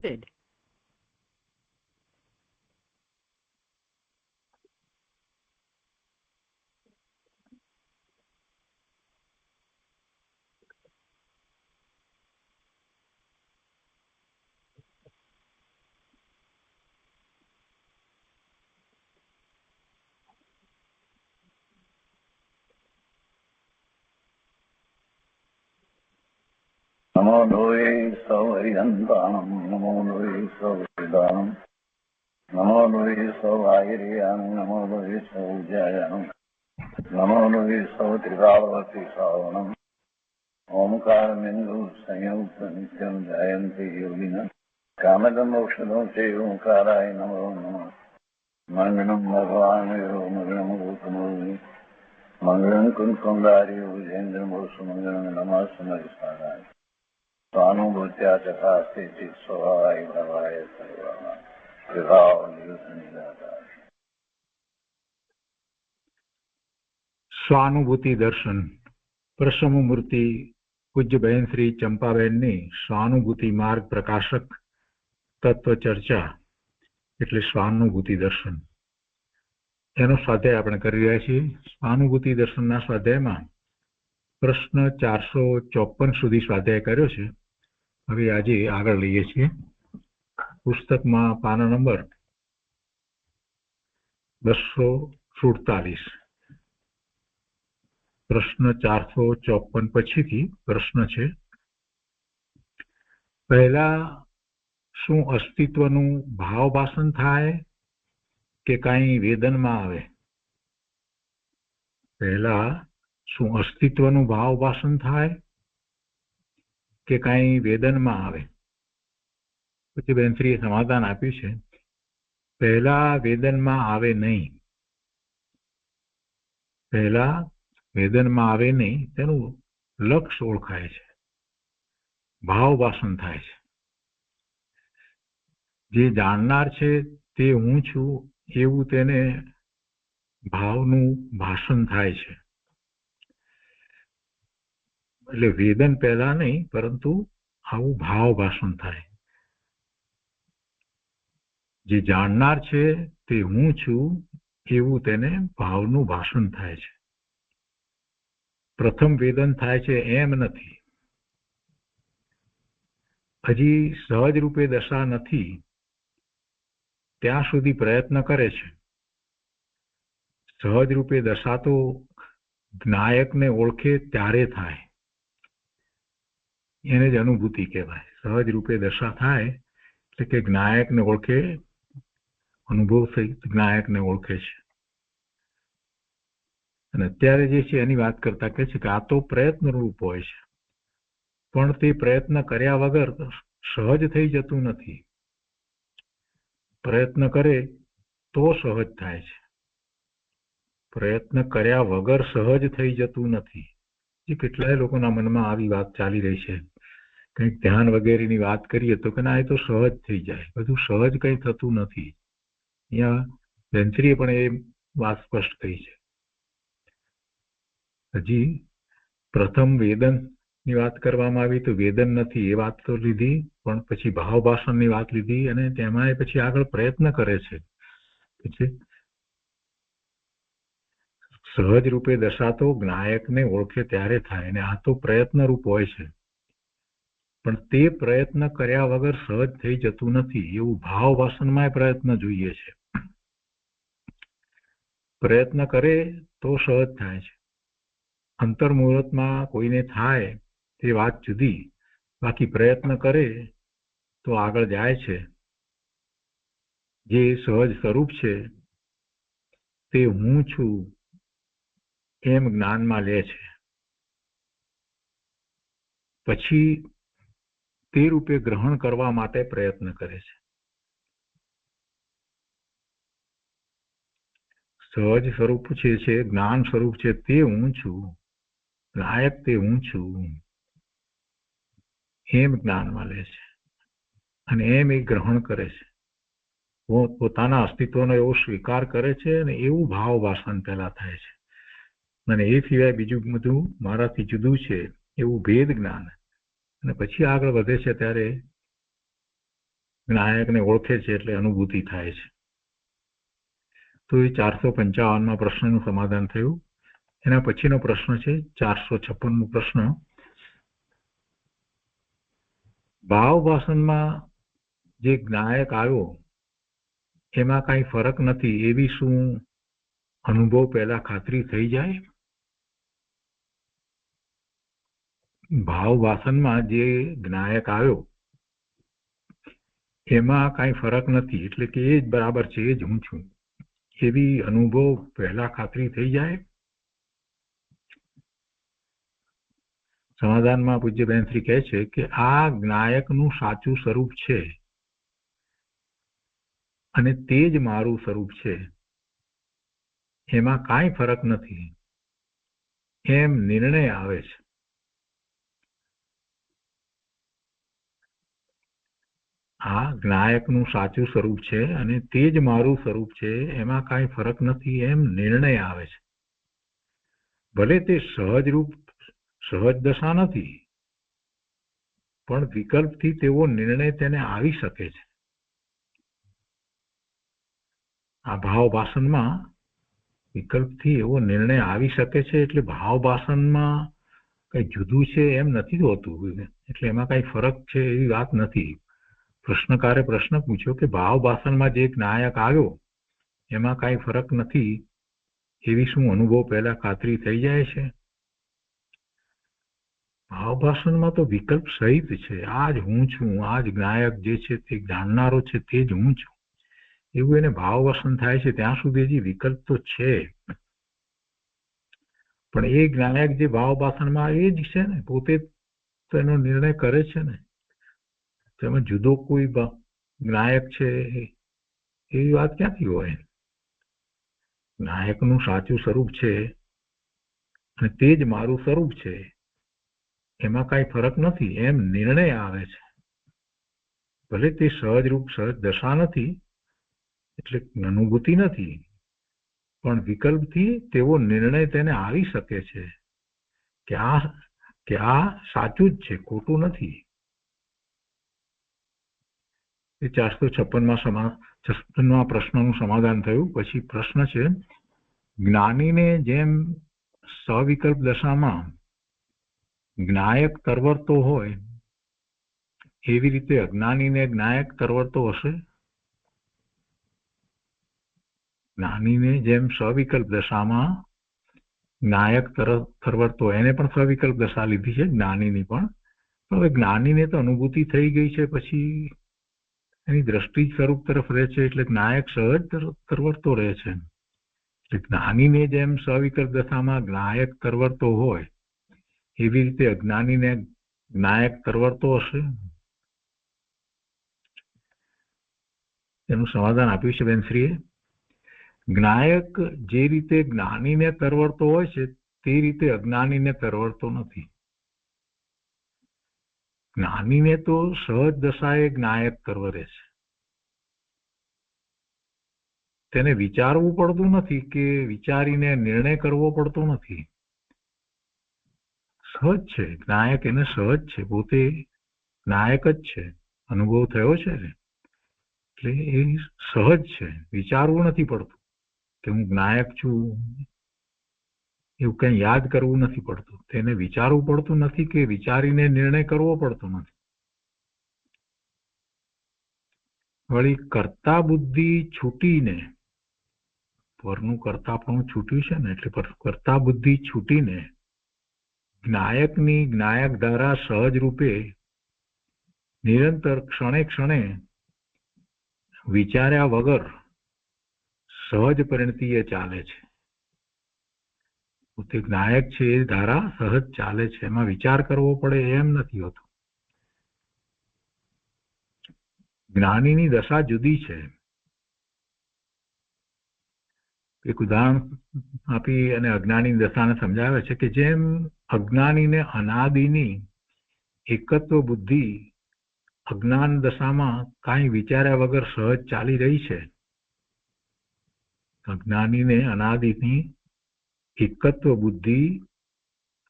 Good. नमो लोये सौर्यन्तानं नमो लोये सौर्यदानं नमो लोये सौवायर्यां नमो लोये सौज्यायां नमो लोये सौत्रिकावती सावनं ओंकारमिन्दु संयुक्त नित्यं जयन्ति योगिनः कामदं मोक्षदं चैव ओंकाराय नमो नमः मङ्गलं भगवान् विष्णु मङ्गलं भूतमूर्ति मङ्गलं कुञ्कुण्डारि विजेन्द्रमोसुमङ्गलं नमः समयसाराय स्वानुभूत्या तथा स्थिति स्वभावाय भवाय सर्वः विभाव निरुद्ध निराकार। સ્વાનુભૂતિ દર્શન પ્રસમમૂર્તિ પૂજ્ય બહેન શ્રી ચંપાબેનની સ્વાનુભૂતિ માર્ગ પ્રકાશક તત્વ ચર્ચા એટલે સ્વાનુભૂતિ દર્શન એનો સ્વાધ્યાય આપણે કરી રહ્યા છીએ. સ્વાનુભૂતિ દર્શનના સ્વાધ્યાયમાં પ્રશ્ન 454 સુધી સ્વાધ્યાય કર્યો છે. હવે આજે આગળ લઈએ છીએ. પુસ્તકમાં પાના નંબર 247. પ્રશ્ન 454 પછીથી પ્રશ્ન છે, પહેલા શું અસ્તિત્વનું ભાવ ભાષણ થાય કે કાંઈ વેદનમાં આવે? પહેલા શું અસ્તિત્વનું ભાવ ભાષણ થાય કે કાંઈ વેદનમાં આવે? પછી બેનશ્રીએ સમાધાન આપ્યું છે, પહેલા વેદનમાં આવે નહીં. પહેલા વેદનમાં આવે નહીં, તેનું લક્ષ ઓળખાય છે, ભાવ ભાષણ થાય છે. જે જાણનાર છે તે હું છું એવું તેને ભાવનું ભાષણ થાય છે. એટલે વેદન પહેલા નહીં, પરંતુ આવું ભાવ ભાષણ થાય. જે જાણનાર છે તે હું છું એવું તેને ભાવનું ભાષણ થાય છે. પ્રથમ વેદન થાય છે એમ નથી. હજી સહજ રૂપે દશા નથી ત્યાં સુધી પ્રયત્ન કરે છે. સહજ રૂપે દશા તો જ્ઞાયકને ઓળખે ત્યારે થાય, એને જ અનુભૂતિ કહેવાય. સહજ રૂપે દશા થાય એટલે કે જ્ઞાયકને ઓળખે, અનુભવ સહિત જ્ઞાયકને ઓળખે છે. અને અત્યારે જે છે એની વાત કરતા કહે છે કે આ તો પ્રયત્ન રૂપ હોય છે, પણ તે પ્રયત્ન કર્યા વગર સહજ થઈ જતું નથી. પ્રયત્ન કરે તો સહજ થાય છે, પ્રયત્ન કર્યા વગર સહજ થઈ જતું નથી. જે કેટલાય લોકોના મનમાં આવી વાત ચાલી રહી છે. કંઈક ધ્યાન વગેરેની વાત કરીએ તો કે ના, એ તો સહજ થઈ જાય. બધું સહજ કંઈ થતું નથી. અહીંયા બેનશ્રીએ પણ એ વાત સ્પષ્ટ કરી છે. હજી પ્રથમ વેદનની વાત કરવામાં આવી તો વેદન નથી એ વાત તો લીધી, પણ પછી ભાવ ભાષણની વાત લીધી, અને તેમાં પછી આગળ પ્રયત્ન કરે છે. પછી સહજ રૂપે દશા તો જ્ઞાયકને ઓળખે ત્યારે થાય, અને આ તો પ્રયત્ન રૂપ હોય છે, પણ તે પ્રયત્ન કર્યા વગર સહજ થઈ જતું નથી. એવું ભાવ ભાષણમાં પ્રયત્ન જોઈએ છે. પ્રયત્ન કરે તો સહજ થાય છે. અંતર્મુહૂર્તમાં કોઈને થાય તે વાત જુદી, બાકી પ્રયત્ન કરે તો આગળ જાય છે. જે સહજ સ્વરૂપ છે તે હું છું એમ જ્ઞાનમાં લે છે. પછી તે રૂપે ગ્રહણ કરવા માટે પ્રયત્ન કરે છે. સહજ સ્વરૂપ છે, જ્ઞાન સ્વરૂપ છે તે હું છું, નાયક તે હું છું એમ જ્ઞાનમાં લે છે, અને એમ એ ગ્રહણ કરે છે. પોતાના અસ્તિત્વનો એવો સ્વીકાર કરે છે, અને એવું ભાવ ભાષણ પહેલા થાય છે. અને એ સિવાય બીજું બધું મારાથી જુદું છે એવું ભેદ જ્ઞાન. અને પછી આગળ વધે છે ત્યારે જ્ઞાયકને ઓળખે છે એટલે અનુભૂતિ થાય છે. તો એ 455માં પ્રશ્નનું સમાધાન થયું. એના પછીનો પ્રશ્ન છે 456મો પ્રશ્ન. ભાવ વાસનમાં જે જ્ઞાયક આવ્યો એમાં કઈ ફરક નથી એવી શું અનુભવ પહેલા ખાતરી થઈ જાય? ભાવ વાસનમાં જે જ્ઞાયક આવ્યો એમાં કઈ ફરક નથી એટલે કે એ જ બરાબર છે, એ જ હું છું એવી અનુભવ પહેલા ખાતરી થઈ જાય? સમાધાનમાં પૂજ્ય બહેનશ્રી કહે છે કે આ જ્ઞાયકનું સાચું સ્વરૂપ છે અને તે જ મારું સ્વરૂપ છે, એમાં કાંઈ ફરક નથી એમ નિર્ણય આવે છે. આ જ્ઞાયકનું સાચું સ્વરૂપ છે અને તે જ મારું સ્વરૂપ છે, એમાં કાંઈ ફરક નથી એમ નિર્ણય આવે છે. ભલે તે સહજ રૂપ સહજ દશા નથી, પણ વિકલ્પથી તેવો નિર્ણય તેને આવી શકે છે. આ ભાવ વાસનમાં વિકલ્પથી એવો નિર્ણય આવી શકે છે એટલે ભાવ વાસનમાં કઈ જુદું છે એમ નથી હોતું, એટલે એમાં કઈ ફરક છે એવી વાત નથી. પ્રશ્નકારે પ્રશ્ન પૂછ્યો કે ભાવ વાસનમાં જે જ્ઞાયક આવ્યો એમાં કઈ ફરક નથી એવી શું અનુભવ પહેલા ખાતરી થઈ જાય છે? ભાવ વાસનમાં તો વિકલ્પ સહિત છે. આ જ હું છું, આ જ જ્ઞાયક જે છે તે જાણનારો છે તે જ હું છું એવું એને ભાવ વાસન થાય છે ત્યાં સુધી હજી વિકલ્પ તો છે, પણ એ જ્ઞાયક જે ભાવ વાસનમાં એ જ છે ને, પોતે તો એનો નિર્ણય કરે છે ને, તેમાં જુદો કોઈ જ્ઞાયક છે એવી વાત ક્યાંથી હોય? જ્ઞાયકનું સાચું સ્વરૂપ છે અને તે જ મારું સ્વરૂપ છે, એમાં કઈ ફરક નથી એમ નિર્ણય આવે છે. ભલે તે સહજ રૂપ સહજ દશા નથી એટલે અનુભૂતિ નથી, પણ વિકલ્પથી તેવો નિર્ણય તેને આવી શકે છે કે આ સાચું જ છે, ખોટું નથી. એ 456માં પ્રશ્નનું સમાધાન થયું. પછી પ્રશ્ન છે જ્ઞાનીને જેમ સવિકલ્પ દશામાં જ્ઞાયક તરવરતો હોય એવી રીતે અજ્ઞાનીને જ્ઞાયક તરવરતો હશે? જ્ઞાનીને જેમ સવિકલ્પ દશામાં જ્ઞાયક તરવરતો, એને પણ સવિકલ્પ દશા લીધી છે જ્ઞાનીની પણ, હવે જ્ઞાનીને તો અનુભૂતિ થઈ ગઈ છે, પછી એની દ્રષ્ટિ સ્વરૂપ તરફ રહે છે એટલે જ્ઞાયક સહજ તરવરતો રહે છે. એટલે જ્ઞાનીને જેમ સવિકલ્પ દશામાં જ્ઞાયક તરવરતો હોય એવી રીતે અજ્ઞાનીને જ્ઞાયક તરવરતો હશે? એનું સમાધાન આપ્યું છે બેનશ્રીએ. જ્ઞાયક જે રીતે જ્ઞાનીને તરવરતો હોય છે તે રીતે અજ્ઞાનીને તરવરતો નથી. જ્ઞાનીને તો સહજ દશાએ જ્ઞાયક તરવરે છે, તેને વિચારવું પડતું નથી કે વિચારીને નિર્ણય કરવો પડતો નથી. સહજ છે જ્ઞાયક, એને સહજ છે, પોતે જ્ઞાયક જ છે, અનુભવ થયો છે એટલે એ સહજ છે, વિચારવું નથી પડતું કે હું જ્ઞાયક છું, એવું કઈ યાદ કરવું નથી પડતું, તેને વિચારવું પડતું નથી કે વિચારીને નિર્ણય કરવો પડતો નથી. વળી કર્તા બુદ્ધિ છૂટીને, પરનું કર્તાપણું છૂટ્યું છે ને, એટલે કર્તા બુદ્ધિ છૂટીને જ્ઞાયકની જ્ઞાયક ધારા સહજ રૂપે નિરંતર ક્ષણે ક્ષણે વિચાર્યા વગર સહજ પરિણતિએ ચાલે છે. પોતે જ્ઞાયક છે એ ધારા સહજ ચાલે છે, એમાં વિચાર કરવો પડે એમ નથી હોતું. જ્ઞાનીની દશા જુદી છે. એક ઉદાહરણ આપી અને અજ્ઞાની દશાને સમજાવે છે કે જેમ અજ્ઞાનીને અનાદિની એકત્વ બુદ્ધિ અજ્ઞાન દશામાં કાંઈ વિચાર્યા વગર સહજ ચાલી રહી છે, અજ્ઞાનીને અનાદિની એકત્વ બુદ્ધિ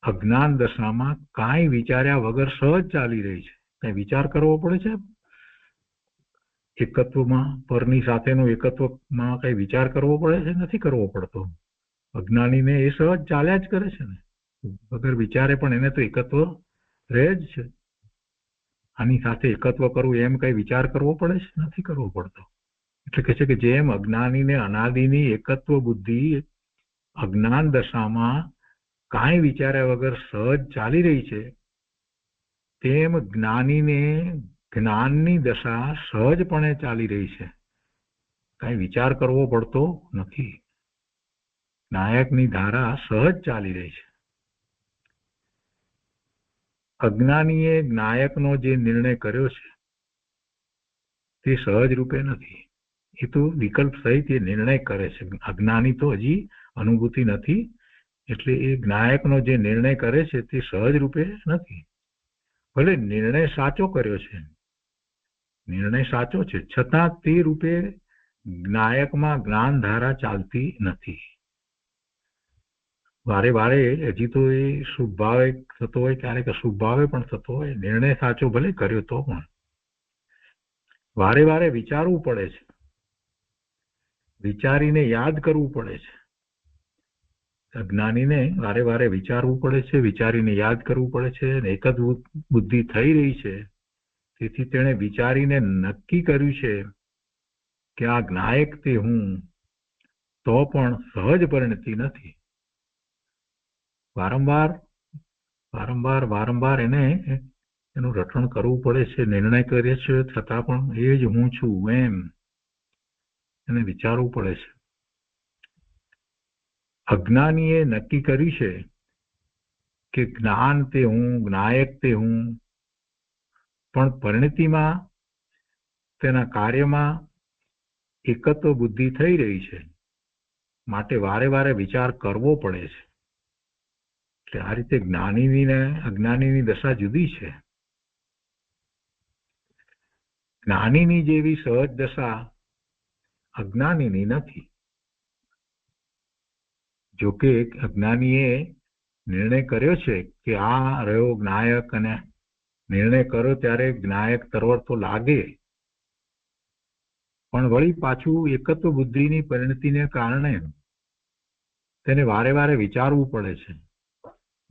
અજ્ઞાન દશામાં કાંઈ વિચાર્યા વગર સહજ ચાલી રહી છે. કઈ વિચાર કરવો પડે છે? એકત્વમાં પરની સાથેનો એકત્વમાં કઈ વિચાર કરવો પડે છે? નથી કરવો પડતો. અજ્ઞાનીને એ સહજ ચાલ્યા જ કરે છે ને, વગર વિચારે પણ એને તો એકત્વ રહે જ છે. આની સાથે એકત્વ કરવું એમ કઈ વિચાર કરવો પડે છે? નથી કરવો પડતો. એટલે કહે છે કે જેમ અજ્ઞાનીને અનાદિની એકત્વ બુદ્ધિ અજ્ઞાન દશામાં કાંઈ વિચાર્યા વગર સહજ ચાલી રહી છે, તેમ જ્ઞાનીને જ્ઞાનની દશા સહજપણે ચાલી રહી છે, કાંઈ વિચાર કરવો પડતો નથી. નાયકની ધારા સહજ ચાલી રહી છે. અજ્ઞાનીએ નાયકનો જે નિર્ણય કર્યો છે તે સહજ રૂપે નથી. એ તો વિકલ્પ સહિત એ નિર્ણય કરે છે. અજ્ઞાની તો હજી અનુભૂતિ નથી, એટલે એ નાયકનો જે નિર્ણય કરે છે તે સહજ રૂપે નથી. ભલે નિર્ણય સાચો કર્યો છે, નિર્ણય સાચો છે, છતાં તે રૂપે નાયકમાં જ્ઞાન ધારા ચાલતી નથી. વારે વારે હજી તો એ શુભ ભાવે થતો હોય, ક્યારેક અશુભ ભાવે પણ થતો હોય. નિર્ણય સાચો ભલે કર્યો તો પણ વારે વારે વિચારવું પડે છે, વિચારીને યાદ કરવું પડે છે. અજ્ઞાનીને વારે વારે વિચારવું પડે છે, વિચારીને યાદ કરવું પડે છે. એક જ બુદ્ધિ થઈ રહી છે, તેથી તેણે વિચારીને નક્કી કર્યું છે કે આ નાયક તે હું, તો પણ સહજ પરિણતિ નથી. વારંવાર વારંવાર વારંવાર એને એનું રટણ કરવું પડે છે. નિર્ણય કરે છે છતાં પણ એ જ હું છું એમ એને વિચારવું પડે છે. અજ્ઞાનીએ નક્કી કર્યું છે કે જ્ઞાન તે હું, નાયક તે હું, પણ પરિણતિમાં તેના કાર્યમાં એકત્વ બુદ્ધિ થઈ રહી છે, માટે વારે વારે વિચાર કરવો પડે છે. એટલે આ રીતે જ્ઞાનીની ને અજ્ઞાનીની દશા જુદી છે. જ્ઞાનીની જેવી સહજ દશા અજ્ઞાનીની નથી. જોકે અજ્ઞાનીએ નિર્ણય કર્યો છે કે આ રહ્યો નાયક, અને નિર્ણય કર્યો ત્યારે નાયક તરવર તો લાગે, પણ વળી પાછું એકત્વ બુદ્ધિની પરિણતિને કારણે તેને વારે વારે વિચારવું પડે છે.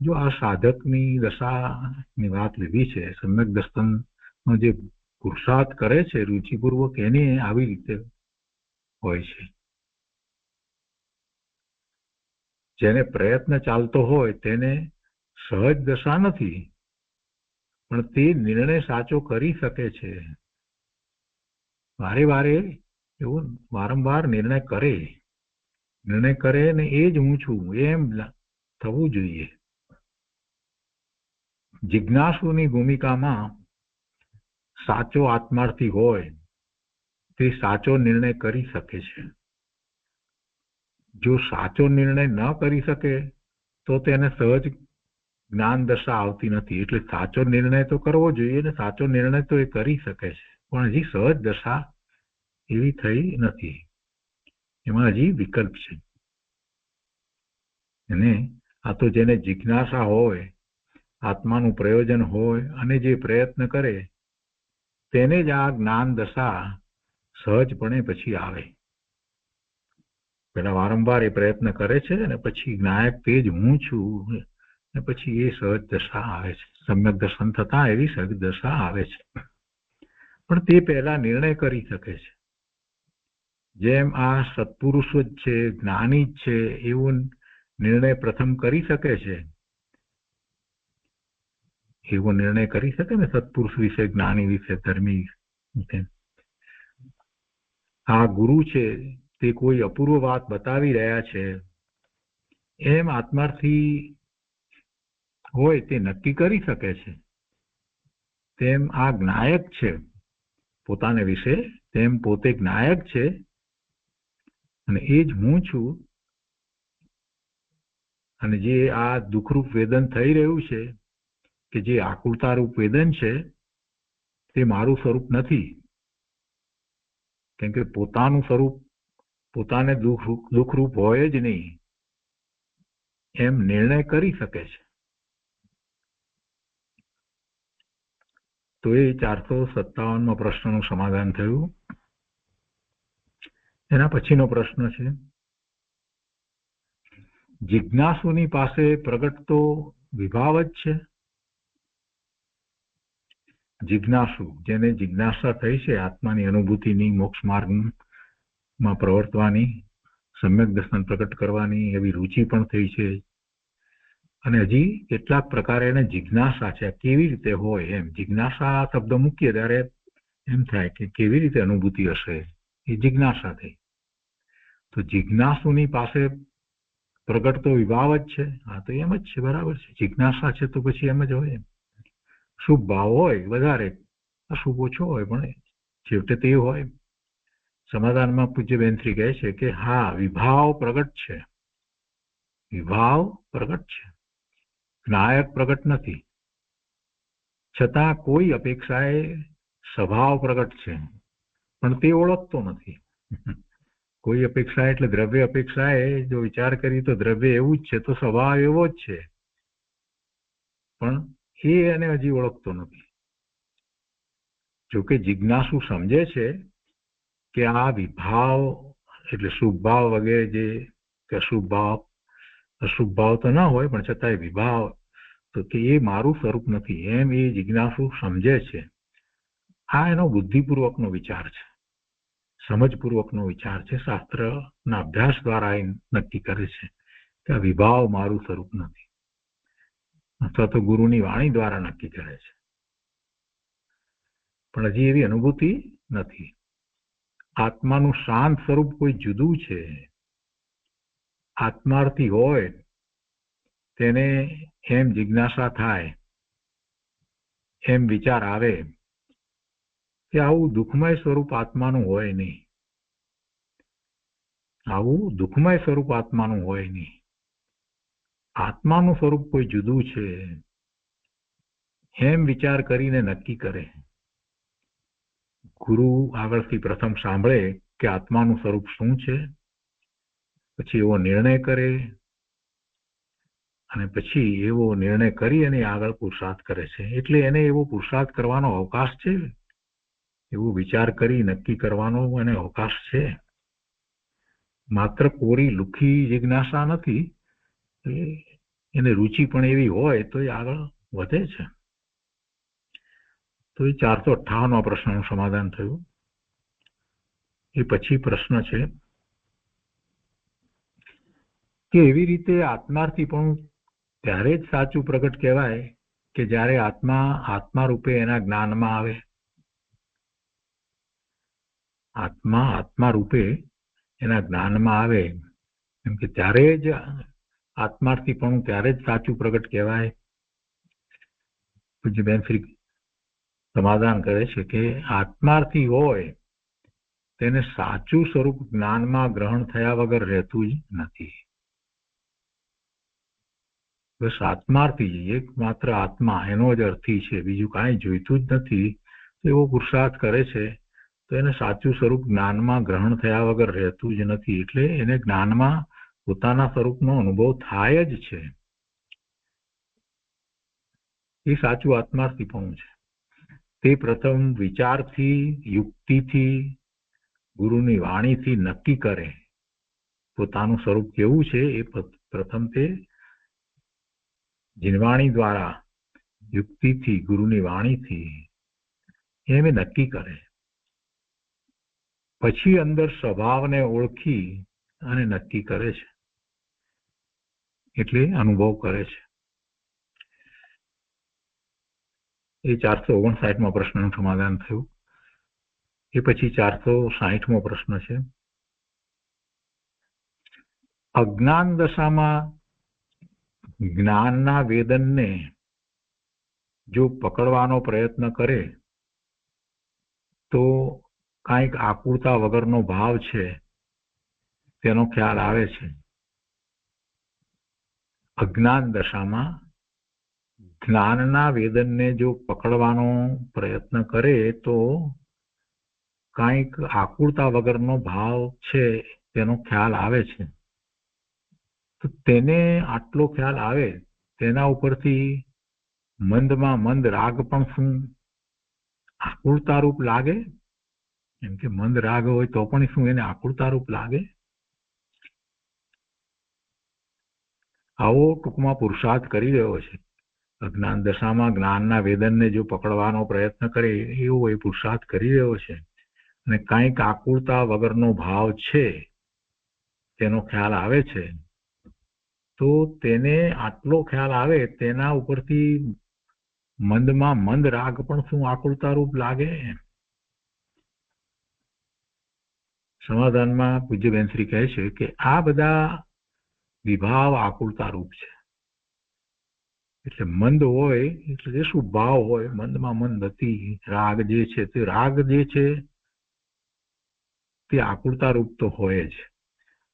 જો આ સાધકની દશાની વાત લીધી છે, સમ્યક દર્શનનો જે પુરુષાર્થ કરે છે રુચિપૂર્વક, એને આવી રીતે હોય છે. જેને પ્રયત્ન ચાલતો હોય તેને સહજ દશા નથી, પણ તે નિર્ણય સાચો કરી શકે છે. વારે વારે એવો વારંવાર નિર્ણય કરે ને એ જ હું છું એમ થવું જોઈએ. જિજ્ઞાસુની ભૂમિકામાં સાચો આત્માર્થી હોય તે સાચો નિર્ણય કરી શકે છે. જો સાચો નિર્ણય ન કરી શકે તો તેને સહજ જ્ઞાન દશા આવતી નથી. એટલે સાચો નિર્ણય તો કરવો જોઈએ ને સાચો નિર્ણય તો એ કરી શકે છે, પણ હજી સહજ દશા એવી થઈ નથી. એમાં હજી વિકલ્પ છે. અને આ તો જેને જિજ્ઞાસા હોય, આત્માનું પ્રયોજન હોય અને જે પ્રયત્ન કરે તેને જ આ જ્ઞાન દશા સહજપણે પછી આવે. પેલા વારંવાર એ પ્રયત્ન કરે છે અને પછી નાયક તે જ હું છું, અને પછી એ સહજ દશા આવે છે. સમ્યક દર્શન થતા એવી સહજ દશા આવે છે, પણ તે પહેલા નિર્ણય કરી શકે છે. જેમ આ સત્પુરુષ જ છે, જ્ઞાની જ છે, એવો નિર્ણય પ્રથમ કરી શકે છે. એવો નિર્ણય કરી શકે ને સત્પુરુષ વિશે, જ્ઞાની વિશે, ધર્મી વિશે. આ ગુરુ છે તે કોઈ અપૂર્વ વાત બતાવી રહ્યા છે એમ આત્માર્થી હોય તે નક્કી કરી શકે છે. તેમ આ જ્ઞાયક છે પોતાને વિશે, તેમ પોતે જ્ઞાયક છે અને એ જ હું છું. અને જે આ દુઃખરૂપ વેદન થઈ રહ્યું છે, કે જે આકુલતારૂપ વેદન છે, તે મારું સ્વરૂપ નથી. કેમ કે પોતાનું સ્વરૂપ પોતાને દુઃખરૂપ હોય જ નહીં એમ નિર્ણય કરી શકે છે. તો એ 457માં પ્રશ્નનું સમાધાન થયું. એના પછીનો પ્રશ્ન છે, જિજ્ઞાસુની પાસે પ્રગટ તો વિભાવ જ છે. જિજ્ઞાસુ, જેને જિજ્ઞાસા થઈ છે આત્માની અનુભૂતિની, મોક્ષ માર્ગમાં પ્રવર્તવાની, સમ્યક દર્શન પ્રગટ કરવાની એવી રુચિ પણ થઈ છે, અને હજી કેટલાક પ્રકારે એને જિજ્ઞાસા છે. કેવી રીતે હોય એમ જિજ્ઞાસા શબ્દ મૂકીએ ત્યારે એમ થાય કે કેવી રીતે અનુભૂતિ હશે, એ જિજ્ઞાસા થઈ. તો જિજ્ઞાસુની પાસે પ્રગટ તો વિભાવ જ છે. હા, તો એમ જ છે, બરાબર છે. જિજ્ઞાસા છે તો પછી એમ જ હોય. શુભ ભાવ હોય વધારે, અશુભ ઓછો હોય, પણ છેવટે તે હોય. સમાધાનમાં પૂજ્ય બેનશ્રી કહે છે કે હા, વિભાવ પ્રગટ છે, વિભાવ પ્રગટ છે, નાયક પ્રગટ નથી. છતાં કોઈ અપેક્ષાએ સ્વભાવ પ્રગટ છે, પણ તે ઓળખતો નથી. કોઈ અપેક્ષા એટલે દ્રવ્ય અપેક્ષાએ જો વિચાર કરી તો દ્રવ્ય એવું જ છે, તો સ્વભાવ એવો જ છે, પણ એ એને હજી ઓળખતો નથી. જોકે જિજ્ઞાસુ સમજે છે કે આ વિભાવ એટલે શુભ ભાવ વગેરે, જે અશુભ ભાવ તો ના હોય, પણ છતાંય વિભાવ, તો કે એ મારું સ્વરૂપ નથી, એમ એ જિજ્ઞાસુ સમજે છે. આ એનો બુદ્ધિપૂર્વકનો વિચાર છે, સમજપૂર્વકનો વિચાર છે. શાસ્ત્રના અભ્યાસ દ્વારા એ નક્કી કરે છે કે આ વિભાવ મારું સ્વરૂપ નથી, અથવા તો ગુરુની વાણી દ્વારા નક્કી કરે છે, પણ હજી એવી અનુભૂતિ નથી. આત્માનું શાંત સ્વરૂપ કોઈ જુદું છે. આત્માર્થી હોય તેને એમ જિજ્ઞાસા થાય, એમ વિચાર આવે કે આવું દુઃખમય સ્વરૂપ આત્માનું હોય નહીં, આવું દુઃખમય સ્વરૂપ આત્માનું હોય નહીં. આત્માનું સ્વરૂપ કોઈ જુદું છે, એમ વિચાર કરીને નક્કી કરે. ગુરુ આગળથી પ્રથમ સાંભળે કે આત્માનું સ્વરૂપ શું છે, પછી એવો નિર્ણય કરે, અને પછી એવો નિર્ણય કરી અને આગળ પુરુષાર્થ કરે છે. એટલે એને એવો પુરુષાર્થ કરવાનો અવકાશ છે, એવો વિચાર કરી નક્કી કરવાનો એને અવકાશ છે. માત્ર કોરી લુખી જિજ્ઞાસા નથી, એને રુચિ પણ એવી હોય તો એ આગળ વધે છે. તો એ 458 પ્રશ્નનું સમાધાન થયું. એ પછી પ્રશ્ન છે કે એવી રીતે આત્માર્થી પણ ત્યારે જ સાચું પ્રગટ કહેવાય કે જ્યારે આત્મા રૂપે એના જ્ઞાનમાં આવે. આત્મા રૂપે એના જ્ઞાનમાં આવે, એમ કે ત્યારે જ આત્માર્થી પણ ત્યારે જ સાચું પ્રગટ કહેવાય. પૂજ્ય બેનશ્રી સમાધાન કરે છે કે આત્માર્થી હોય તેને સાચું સ્વરૂપ જ્ઞાનમાં ગ્રહણ થયા વગર રહેતું જ નથી. બસ આત્માર્થી, એકમાત્ર આત્મા એનો જ અર્થી છે, બીજું કાંઈ જોઈતું જ નથી. એવો પુરુષાર્થ કરે છે તો એને સાચું સ્વરૂપ જ્ઞાનમાં ગ્રહણ થયા વગર રહેતું જ નથી. એટલે એને જ્ઞાનમાં પોતાના સ્વરૂપનો અનુભવ થાય જ છે. એ સાચું આત્માર્થીપણું છે. તે પ્રથમ વિચારથી, યુક્તિથી, ગુરુની વાણીથી નક્કી કરે પોતાનું સ્વરૂપ કેવું છે. એ પ્રથમ તે જીનવાણી દ્વારા, યુક્તિથી, ગુરુની વાણીથી એમ નક્કી કરે. પછી અંદર સ્વભાવને ઓળખી અને નક્કી કરે છે, એટલે અનુભવ કરે છે. એ 459 પ્રશ્નનું સમાધાન થયું. એ પછી 460 પ્રશ્ન છે, અજ્ઞાન દશામાં જ્ઞાનના વેદનને જો પકડવાનો પ્રયત્ન કરે તો કાંઈક આકુળતા વગરનો ભાવ છે તેનો ખ્યાલ આવે છે. અજ્ઞાન દશામાં જ્ઞાનના વેદનને જો પકડવાનો પ્રયત્ન કરે તો કાંઈક આકુળતા વગરનો ભાવ છે તેનો ખ્યાલ આવે છે. તો તેને આટલો ખ્યાલ આવે, તેના ઉપરથી મંદમાં મંદ રાગ પણ શું આકુળતા રૂપ લાગે એમ કે મંદ રાગ હોય તો પણ શું એને આકુળતા રૂપ લાગે? આવો ટૂંકમાં પુરુષાર્થ કરી રહ્યો છે. અજ્ઞાન દશામાં જ્ઞાનના વેદનને જો પકડવાનો પ્રયત્ન કરે એવો એ પુરુષાર્થ કરી રહ્યો છે, અને કંઈક આકુળતા વગરનો ભાવ છે તેનો ખ્યાલ આવે છે, તો તેને આટલો ખ્યાલ આવે તેના ઉપરથી મંદમાં મંદ રાગ પણ શું આકુળતા રૂપ લાગે? સમાધાનમાં પૂજ્ય બેનશ્રી કહે છે કે આ બધા વિભાવ આકુળતા રૂપ છે. એટલે મંદ હોય એટલે જે શું ભાવ હોય, મંદમાં મંદ હતી, રાગ જે છે તે રાગ જે છે તે આકુળતા રૂપ તો હોય જ.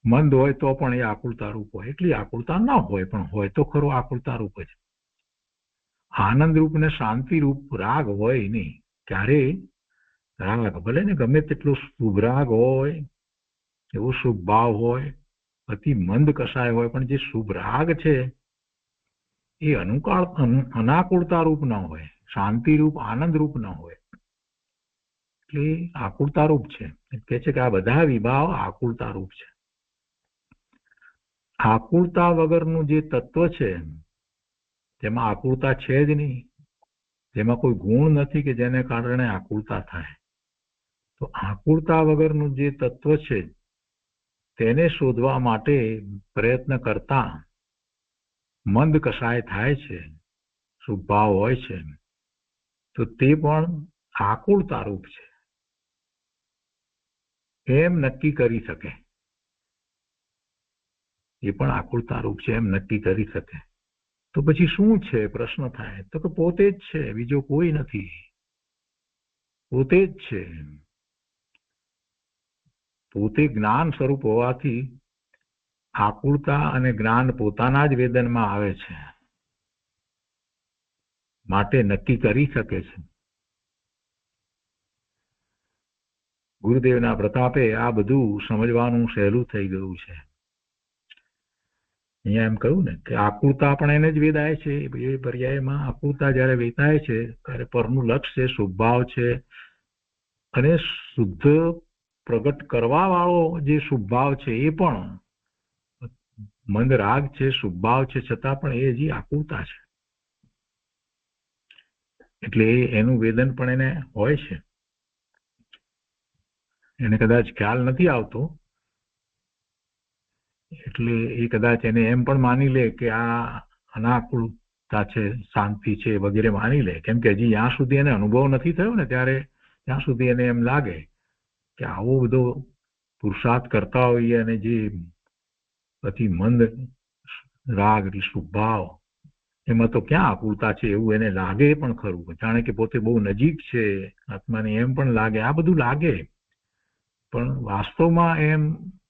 મંદ હોય તો પણ એ આકુળતા રૂપ હોય, એટલી આકુળતા ન હોય પણ હોય તો ખરો આકુળતા રૂપ જ. આનંદ રૂપ ને શાંતિ રૂપ રાગ હોય નહીં ક્યારેય. રાગ ભલે ને ગમે તેટલો શુભ રાગ હોય, એવો શુભ ભાવ હોય, અતિ મંદ કસાય હોય, પણ જે શુભ રાગ છે એ અનાકુળતા રૂપ ન હોય, શાંતિ રૂપ આનંદ રૂપ ન હોય, એટલે આકુળતા રૂપ છે. કહે છે કે આ બધા વિભાવ આકુળતા રૂપ છે. આકુળતા વગરનું જે તત્વ છે તેમાં આકુળતા છે જ નહીં. તેમાં કોઈ ગુણ નથી કે જેને કારણે આકુળતા થાય. તો આકુળતા વગરનું જે તત્વ છે તેને શોધવા માટે પ્રયત્ન કરતા મંદ કસાય થાય છે, શુભભાવ હોય છે, તો તે પણ આકુળતા રૂપ છે એમ નક્કી કરી શકે. એ પણ આકુળતા રૂપ છે એમ નક્કી કરી શકે. તો પછી શું છે પ્રશ્ન થાય? તો કે પોતે જ છે, બીજો કોઈ નથી, પોતે જ છે. પોતે જ્ઞાન સ્વરૂપ હોવાથી આકુળતા અને જ્ઞાન પોતાના જ વેદનમાં આવે છે, માટે નક્કી કરી શકે છે. ગુરુદેવના પ્રતાપે આ બધું સમજવાનું સહેલું થઈ ગયું છે. અહીંયા એમ કહ્યું ને કે આકુળતા પણ એને જ વેદાય છે. એ પર્યાયમાં આકુળતા જયારે વેદાય છે ત્યારે પરનું લક્ષ છે, શુભભાવ છે, અને શુદ્ધ પ્રગટ કરવા વાળો જે શુભભાવ છે એ પણ મંદ રાગ છે, શુભભાવ છે, છતાં પણ એ હજી આકુળતા છે. એટલે એનું વેદન પણ એને હોય છે. એને કદાચ ખ્યાલ નથી આવતો, એટલે એ કદાચ એને એમ પણ માની લે કે આ અનાકુળતા છે, શાંતિ છે વગેરે માની લે. કેમ કે હજી જ્યાં સુધી એને અનુભવ નથી થયો ને ત્યારે ત્યાં સુધી એને એમ લાગે કે આવો બધો પુરુષાર્થ કરતા હોઈએ અને જે અતિ મંદ રાગ શુભભાવ એમાં તો ક્યાં આકુળતા છે એવું એને લાગે પણ ખરું. જાણે કે પોતે બહુ નજીક છે આત્માની એમ પણ લાગે, આ બધું લાગે, પણ વાસ્તવમાં એમ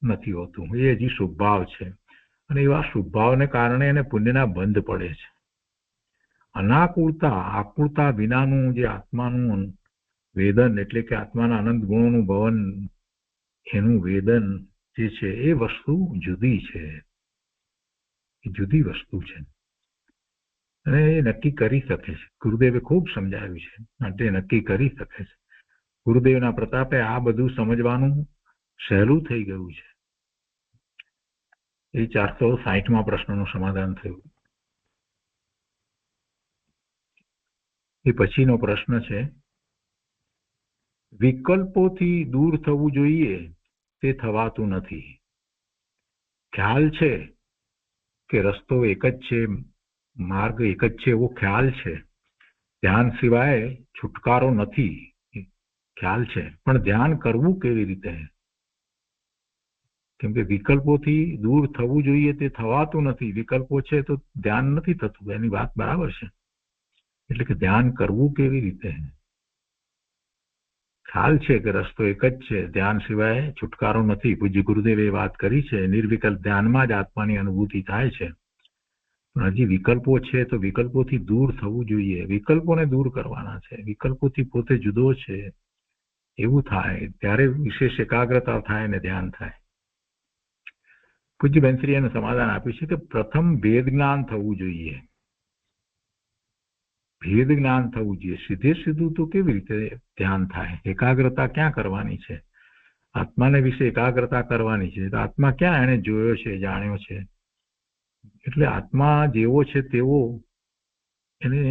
નથી હોતું. એ હજી શુભભાવ છે, અને એવા શુભભાવને કારણે એને પુણ્યના બંધ પડે છે. અનાકુળતા આકુળતા વિનાનું જે આત્માનું વેદન, એટલે કે આત્માના અનંત ગુણોનું ભવન, એનું વેદન જે છે એ વસ્તુ જુદી છે, એ જુદી વસ્તુ છે, અને એ નક્કી કરી શકે છે. ગુરુદેવે ખૂબ સમજાવ્યું છે, માટે નક્કી કરી શકે છે. ગુરુદેવના પ્રતાપે આ બધું સમજવાનું સહેલું થઈ ગયું છે. એ 460માં પ્રશ્નનું સમાધાન થયું. એ પછીનો પ્રશ્ન છે, વિકલ્પોથી દૂર થવું જોઈએ તે થવાતું નથી. ખ્યાલ છે કે રસ્તો એક જ છે, માર્ગ એક જ છે એવો ખ્યાલ છે, ધ્યાન સિવાય છુટકારો નથી ખ્યાલ છે, પણ ધ્યાન કરવું કેવી રીતે? કેમ કે વિકલ્પોથી દૂર થવું જોઈએ તે થવાતું નથી. વિકલ્પો છે તો ધ્યાન નથી થતું, એની વાત બરાબર છે. એટલે કે ધ્યાન કરવું કેવી રીતે? ખ્યાલ છે કે રસ્તો એક જ છે, ધ્યાન સિવાય છુટકારો નથી. પૂજ્ય ગુરુદેવે વાત કરી છે, નિર્વિકલ્પ ધ્યાનમાં જ આત્માની અનુભૂતિ થાય છે. પણ હજી વિકલ્પો છે તો વિકલ્પોથી દૂર થવું જોઈએ, વિકલ્પોને દૂર કરવાના છે. વિકલ્પોથી પોતે જુદો છે એવું થાય ત્યારે વિશેષ એકાગ્રતા થાય અને ધ્યાન થાય. પૂજ્ય બેનશ્રી એને સમાધાન આપ્યું છે કે પ્રથમ વેદ જ્ઞાન થવું જોઈએ, ભેદ જ્ઞાન થવું જોઈએ. સીધે સીધું તો કેવી રીતે ધ્યાન થાય? એકાગ્રતા ક્યાં કરવાની છે? આત્માને વિશે એકાગ્રતા કરવાની છે તો આત્મા ક્યાં એને જોયો છે, જાણ્યો છે? એટલે આત્મા જેવો છે તેવો એને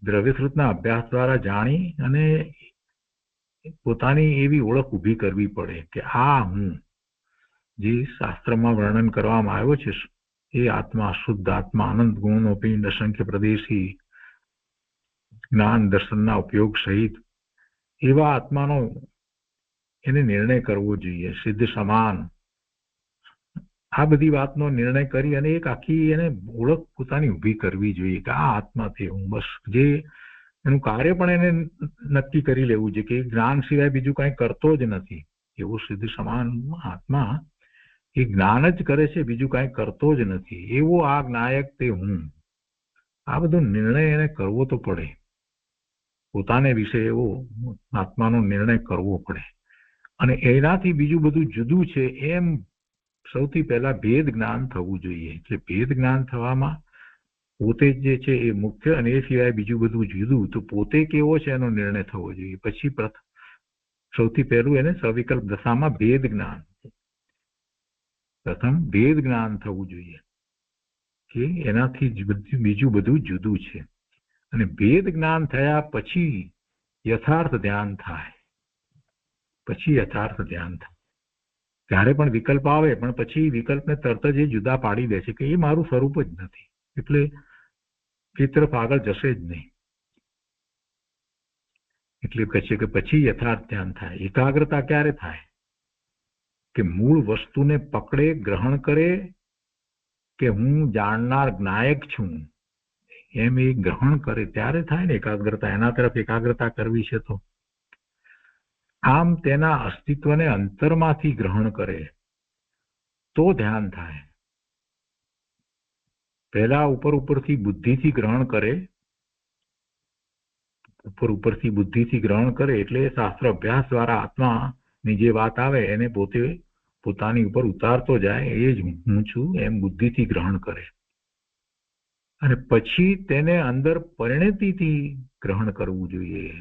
દ્રવ્યશ્રુતના અભ્યાસ દ્વારા જાણી અને પોતાની એવી ઓળખ ઊભી કરવી પડે કે આ હું જે શાસ્ત્રમાં વર્ણન કરવામાં આવ્યો છે એ આત્મા, શુદ્ધ આત્મા, અનંત ગુણનો પિંડ, અસંખ્ય પ્રદેશી, જ્ઞાન દર્શનના ઉપયોગ સહિત એવા આત્માનો એને નિર્ણય કરવો જોઈએ. સિદ્ધ સમાન આ બધી વાતનો નિર્ણય કરી અને એક આખી એને ઓળખ પોતાની ઊભી કરવી જોઈએ કે આ આત્મા તે હું. બસ જે એનું કાર્ય પણ એને નક્કી કરી લેવું છે કે જ્ઞાન સિવાય બીજું કાંઈ કરતો જ નથી. એવો સિદ્ધ સમાન આત્મા એ જ્ઞાન જ કરે છે, બીજું કાંઈ કરતો જ નથી. એવો આ જ્ઞાયક તે હું. આ બધો નિર્ણય એને કરવો તો પડે. પોતાને વિશે એવો આત્માનો નિર્ણય કરવો પડે. અને એનાથી બીજું બધું જુદું છે એમ સૌથી પહેલા ભેદ જ્ઞાન થવું જોઈએ. એટલે ભેદ જ્ઞાન થવામાં પોતે જે છે એ મુખ્ય, અને એ સિવાય બીજું બધું જુદું. તો પોતે કેવો છે એનો નિર્ણય થવો જોઈએ. પછી સૌથી પહેલું એને સવિકલ્પ દશામાં ભેદ જ્ઞાન, પ્રથમ ભેદ જ્ઞાન થવું જોઈએ કે એનાથી બીજું બધું જુદું છે. અને ભેદ જ્ઞાન થયા પછી યથાર્થ ધ્યાન થાય. પછી યથાર્થ ધ્યાન થાય. ત્યારે પણ વિકલ્પ આવે પણ પછી વિકલ્પને તરત જ એ જુદા પાડી દે છે કે એ મારું સ્વરૂપ જ નથી, એટલે એ તરફ આગળ જશે જ નહીં. એટલે કહે છે કે પછી યથાર્થ ધ્યાન થાય. એકાગ્રતા ક્યારે થાય? કે મૂળ વસ્તુને પકડે, ગ્રહણ કરે કે હું જાણનાર જ્ઞાયક છું એમ એ ગ્રહણ કરે ત્યારે થાય ને એકાગ્રતા. એના તરફ એકાગ્રતા કરવી છે તો આમ તેના અસ્તિત્વને અંતરમાંથી ગ્રહણ કરે તો ધ્યાન થાય. પહેલા ઉપરથી બુદ્ધિથી ગ્રહણ કરે, ઉપરથી બુદ્ધિથી ગ્રહણ કરે એટલે શાસ્ત્ર અભ્યાસ દ્વારા આત્માની જે વાત આવે એને પોતે પોતાની ઉપર ઉતારતો જાય. એ જ હું છું એમ બુદ્ધિથી ગ્રહણ કરે. અને પછી તેને અંદર પરિણતિથી ગ્રહણ કરવું જોઈએ.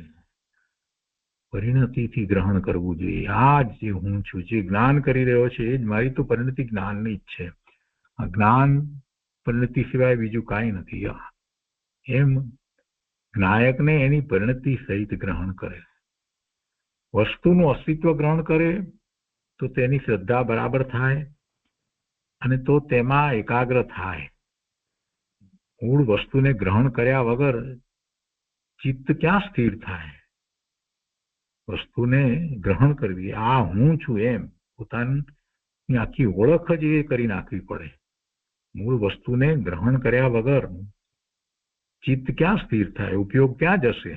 પરિણતિથી ગ્રહણ કરવું જોઈએ. આ જે હું છું, જે જ્ઞાન કરી રહ્યો છે એ જ મારી તો પરિણતિ જ્ઞાનની જ છે. આ જ્ઞાન પરિણતિ સિવાય બીજું કાંઈ નથી. એમ જ્ઞાયકને એની પરિણતિ સહિત ગ્રહણ કરે. વસ્તુનું અસ્તિત્વ ગ્રહણ કરે તો તેની શ્રદ્ધા બરાબર થાય અને તો તેમાં એકાગ્ર થાય. મૂળ વસ્તુને ગ્રહણ કર્યા વગર ચિત્ત ક્યાં સ્થિર થાય? વસ્તુને ગ્રહણ કરવી, આ હું છું એમ પોતાની આખી ઓળખ જ એ કરી નાખવી પડે. મૂળ વસ્તુને ગ્રહણ કર્યા વગર ચિત્ત ક્યાં સ્થિર થાય? ઉપયોગ ક્યાં જશે?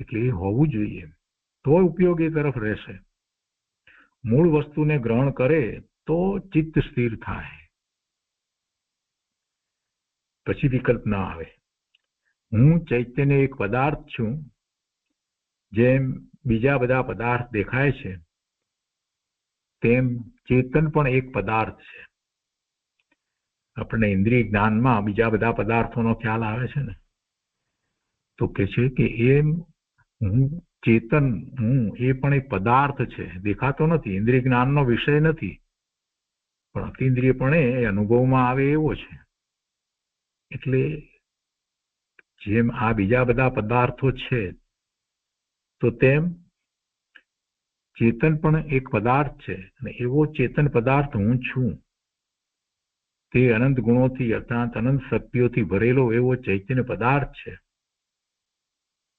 એટલે એ હોવું જોઈએ તો ઉપયોગ એ તરફ રહેશે. મૂળ વસ્તુને ગ્રહણ કરે તો ચિત્ત સ્થિર થાય. પછી વિકલ્પ ના આવે. હું ચૈતન્ય એક પદાર્થ છું, જેમ બીજા બધા પદાર્થ દેખાય છે તેમ ચેતન પણ એક પદાર્થ છે. આપણને ઇન્દ્રિય જ્ઞાનમાં બીજા બધા પદાર્થોનો ખ્યાલ આવે છે ને, તો કે છે કે એમ હું ચેતન હું એ પણ એક પદાર્થ છે, દેખાતો નથી, ઇન્દ્રિય જ્ઞાનનો વિષય નથી, પણ અતિન્દ્રિયપણે એ અનુભવમાં આવે એવો છે. એટલે જેમ આ બીજા બધા પદાર્થો છે તો તેમ ચેતન પણ એક પદાર્થ છે, અને એવો ચેતન પદાર્થ હું છું. તે અનંત ગુણોથી અર્થાત અનંત શક્તિઓથી ભરેલો એવો ચૈતન્ય પદાર્થ છે.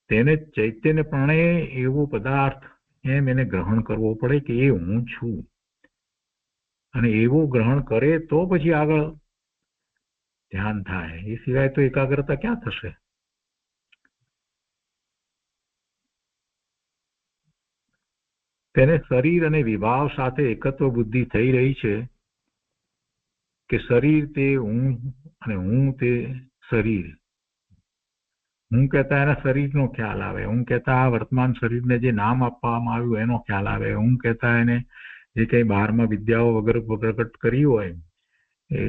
તેને ચૈતન્યપણે એવો પદાર્થ એમ એને ગ્રહણ કરવો પડે કે એ હું છું. અને એવો ગ્રહણ કરે તો પછી આગળ ધ્યાન થાય. એ સિવાય તો એકાગ્રતા ક્યાં થશે? તેને શરીર અને વિભાવ સાથે એકત્વ બુદ્ધિ થઈ રહી છે કે શરીર તે હું અને હું તે શરીર. હું કહેતા એના શરીરનો ખ્યાલ આવે, હું કહેતા વર્તમાન શરીરને જે નામ આપવામાં આવ્યું એનો ખ્યાલ આવે, હું કહેતા એને જે કંઈ બહારમાં વિદ્યાઓ વગર પ્રગટ કરી હોય, એ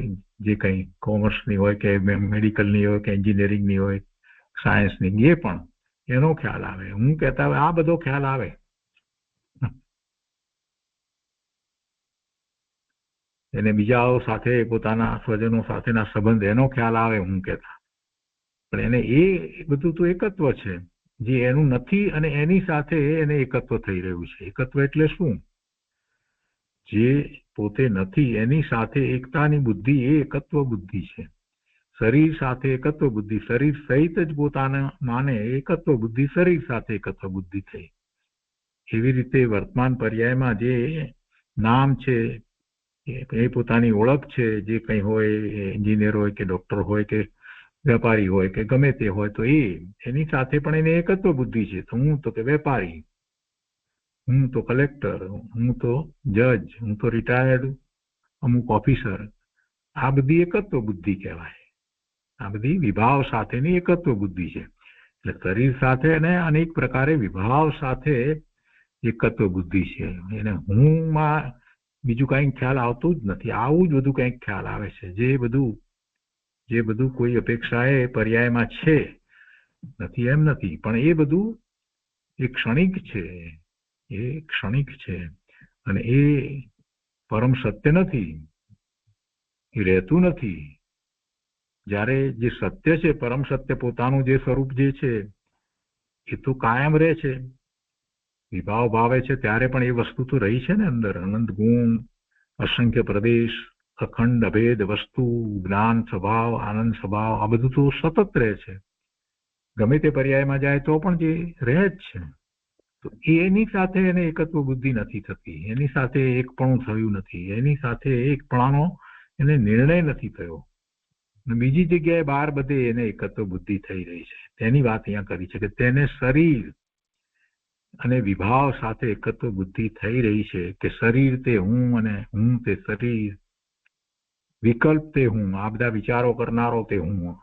જે કંઈ કોમર્સની હોય કે મેડિકલની હોય કે એન્જિનિયરિંગની હોય સાયન્સની, એ પણ એનો ખ્યાલ આવે. હું કહેતા હોય આ બધો ખ્યાલ આવે. એને બીજાઓ સાથે, પોતાના સ્વજનો સાથેના સંબંધ, એનો ખ્યાલ આવે હું કહેતા. પણ એને એ બધું તો એકત્વ છે જે એનું નથી, અને એની સાથે એને એકત્વ થઈ રહ્યું છે. એકત્વ એટલે શું? જે પોતે નથી એની સાથે એકતાની બુદ્ધિ, એ એકત્વ બુદ્ધિ છે. શરીર સાથે એકત્વ બુદ્ધિ, શરીર સહિત જ પોતાના માને એકત્વ બુદ્ધિ, શરીર સાથે એકત્વ બુદ્ધિ થઈ. એવી રીતે વર્તમાન પર્યાયમાં જે નામ છે, એ પોતાની ઓળખ છે, જે કંઈ હોય, એન્જિનિયર હોય કે ડોક્ટર હોય કે વેપારી હોય કે ગમે તે હોય, તો એની સાથે પણ એને એકત્વ બુદ્ધિ છે. તો હું તો કે વેપારી, હું તો કલેક્ટર, હું તો જજ, હું તો રિટાયર્ડ અમુક ઓફિસર. આ બધી એકત્વ બુદ્ધિ કહેવાય. આ બધી વિભાવ સાથેની એકત્વ બુદ્ધિ છે. એટલે શરીર સાથે અને અનેક પ્રકારે વિભાવ સાથે એકત્વ બુદ્ધિ છે. એને હું માં બીજું કઈ ખ્યાલ આવતું જ નથી. આવું જ બધું કંઈક ખ્યાલ આવે છે. જે બધું કોઈ અપેક્ષાએ પર્યાયમાં છે, નથી એમ નથી, પણ એ બધું એ ક્ષણિક છે. એ ક્ષણિક છે અને એ પરમ સત્ય નથી, એ રહેતું નથી. જ્યારે જે સત્ય છે, પરમ સત્ય, પોતાનું જે સ્વરૂપ જે છે, એ તો કાયમ રહે છે. વિભાવ ભાવે છે ત્યારે પણ એ વસ્તુ તો રહી છે ને અંદર. અનંત ગુણ, અસંખ્ય પ્રદેશ, અખંડ અભેદ વસ્તુ, જ્ઞાન સ્વભાવ, આનંદ સ્વભાવ, આ બધું તો સતત રહે છે. ગમે તે પર્યાયમાં જાય તો પણ જે રહે જ છે. તો એની સાથે એને એકત્વ બુદ્ધિ નથી થતી, એની સાથે એકપણું થયું નથી, એની સાથે એકપણાનો એને નિર્ણય નથી થયો. બીજી જગ્યાએ બહાર બધે એને એકત્વ બુદ્ધિ થઈ રહી છે. તેની વાત અહીંયા કરી છે કે તેને શરીર અને વિભાવ સાથે એકત્વ બુદ્ધિ થઈ રહી છે કે શરીર તે હું અને હું તે શરીર, વિકલ્પ તે હું, આ બધા વિચારો કરનારો તે હું,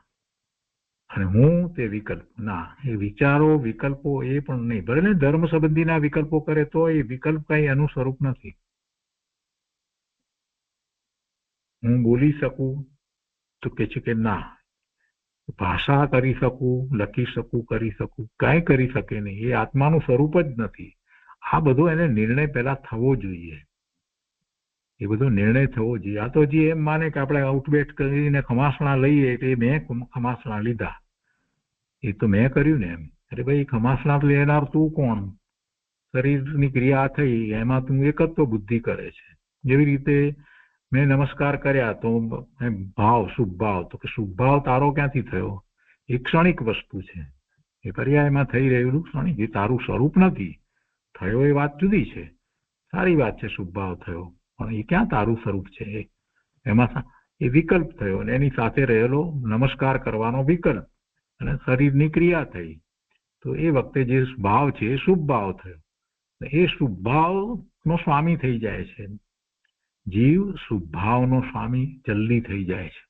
અને હું તે વિકલ્પ. ના, એ વિચારો વિકલ્પો એ પણ નહીં. ભલે ધર્મ સંબંધીના વિકલ્પો કરે તો એ વિકલ્પ કઈ એનું સ્વરૂપ નથી. હું બોલી શકું તો કે છે કે ના, ભાષા કરી શકું, લખી શકું, કરી શકું, કાંઈ કરી શકે નહીં. એ આત્માનું સ્વરૂપ જ નથી. આ બધો એને નિર્ણય પહેલા થવો જોઈએ. એ બધો નિર્ણય થવો જોઈએ. આ તો જે એમ માને કે આપણે આઉટબેટ કરીને ખમાસણા લઈએ એટલે મેં ખમાસણા લીધા, એ તો મેં કર્યું ને એમ. અરે ભાઈ, ખમાસણા લેનાર તું કોણ? શરીરની ક્રિયા થઈ, એમાં તું એકત્વ બુદ્ધિ કરે છે. જેવી રીતે મેં નમસ્કાર કર્યા તો ભાવ, શુભ ભાવ, તો કે શુભ ભાવ તારો ક્યાંથી થયો? એ ક્ષણિક વસ્તુ છે. એ પર્યાયમાં થઈ રહેલું ક્ષણિક, એ તારું સ્વરૂપ નથી. થયો એ વાત જુદી છે. સારી વાત છે શુભ ભાવ થયો, પણ એ ક્યાં તારું સ્વરૂપ છે? એમાં એ વિકલ્પ થયો, અને એની સાથે રહેલો નમસ્કાર કરવાનો વિકલ્પ, અને શરીરની ક્રિયા થઈ. તો એ વખતે જે ભાવ છે એ શુભ ભાવ થયો. એ શુભ ભાવનો સ્વામી થઈ જાય છે. જીવ શુભ ભાવનો સ્વામી જલ્દી થઈ જાય છે.